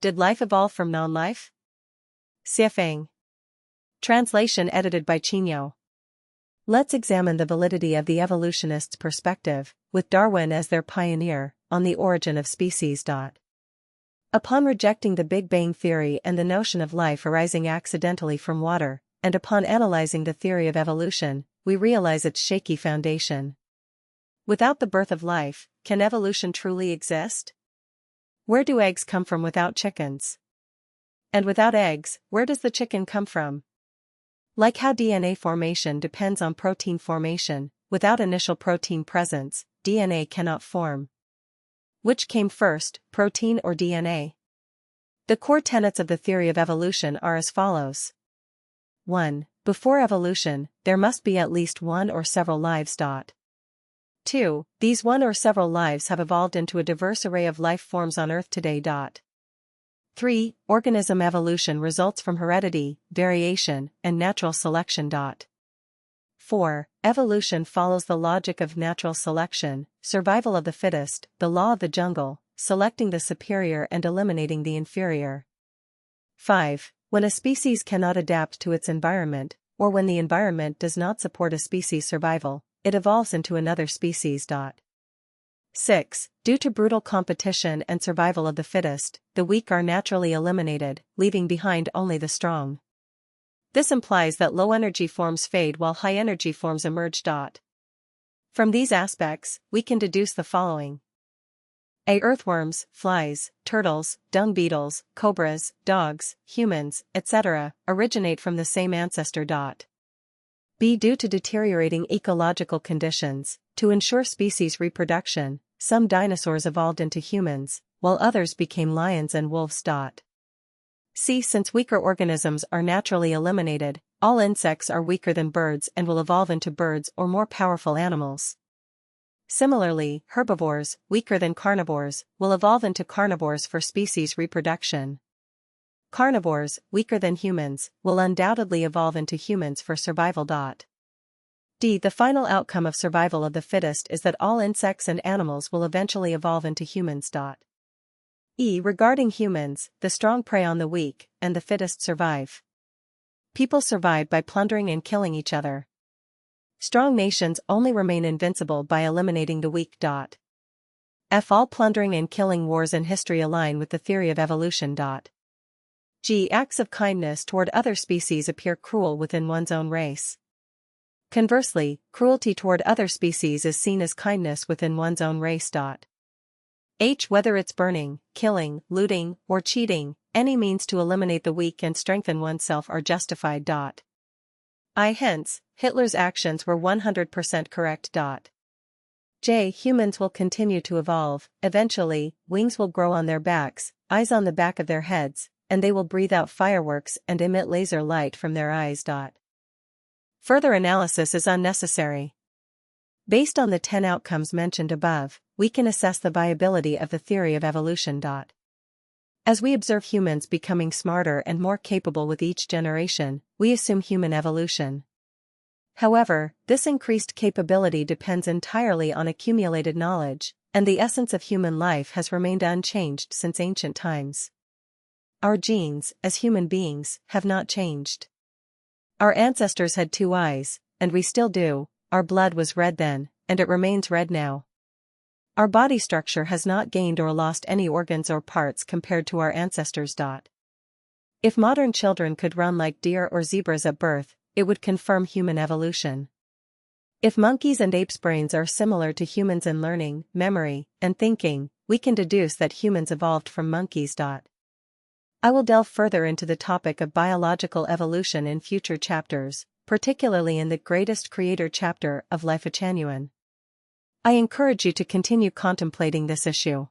Did life evolve from non-life? Xiefeng. Translation edited by Chinyo. Let's examine the validity of the evolutionists' perspective, with Darwin as their pioneer, on the origin of species. Upon rejecting the Big Bang theory and the notion of life arising accidentally from water, and upon analyzing the theory of evolution, we realize its shaky foundation. Without the birth of life, can evolution truly exist? Where do eggs come from without chickens? And without eggs, where does the chicken come from? Like how DNA formation depends on protein formation, without initial protein presence, DNA cannot form. Which came first, protein or DNA? The core tenets of the theory of evolution are as follows. 1. Before evolution, there must be at least one or several lives. 2. These one or several lives have evolved into a diverse array of life forms on Earth today. 3. Organism evolution results from heredity, variation, and natural selection. 4. Evolution follows the logic of natural selection, survival of the fittest, the law of the jungle, selecting the superior and eliminating the inferior. 5. When a species cannot adapt to its environment, or when the environment does not support a species' survival, it evolves into another species. 6. Due to brutal competition and survival of the fittest, the weak are naturally eliminated, leaving behind only the strong. This implies that low-energy forms fade while high-energy forms emerge. From these aspects, we can deduce the following. A. Earthworms, flies, turtles, dung beetles, cobras, dogs, humans, etc., originate from the same ancestor. B. Due to deteriorating ecological conditions, to ensure species reproduction, some dinosaurs evolved into humans, while others became lions and wolves. C. Since weaker organisms are naturally eliminated, all insects are weaker than birds and will evolve into birds or more powerful animals. Similarly, herbivores, weaker than carnivores, will evolve into carnivores for species reproduction. Carnivores, weaker than humans, will undoubtedly evolve into humans for survival. D. The final outcome of survival of the fittest is that all insects and animals will eventually evolve into humans. E. Regarding humans, the strong prey on the weak, and the fittest survive. People survive by plundering and killing each other. Strong nations only remain invincible by eliminating the weak. F. All plundering and killing wars in history align with the theory of evolution. G. Acts of kindness toward other species appear cruel within one's own race. Conversely, cruelty toward other species is seen as kindness within one's own race. H. Whether it's burning, killing, looting, or cheating, any means to eliminate the weak and strengthen oneself are justified. I. Hence, Hitler's actions were 100% correct. J. Humans will continue to evolve, eventually, wings will grow on their backs, eyes on the back of their heads, and they will breathe out fireworks and emit laser light from their eyes. Further analysis is unnecessary. Based on the 10 outcomes mentioned above, we can assess the viability of the theory of evolution. As we observe humans becoming smarter and more capable with each generation, we assume human evolution. However, this increased capability depends entirely on accumulated knowledge, and the essence of human life has remained unchanged since ancient times. Our genes, as human beings, have not changed. Our ancestors had 2 eyes, and we still do. Our blood was red then, and it remains red now. Our body structure has not gained or lost any organs or parts compared to our ancestors. If modern children could run like deer or zebras at birth, it would confirm human evolution. If monkeys and apes' brains are similar to humans in learning, memory, and thinking, we can deduce that humans evolved from monkeys. I will delve further into the topic of biological evolution in future chapters, particularly in the Greatest Creator chapter of Lifechanyuan. I encourage you to continue contemplating this issue.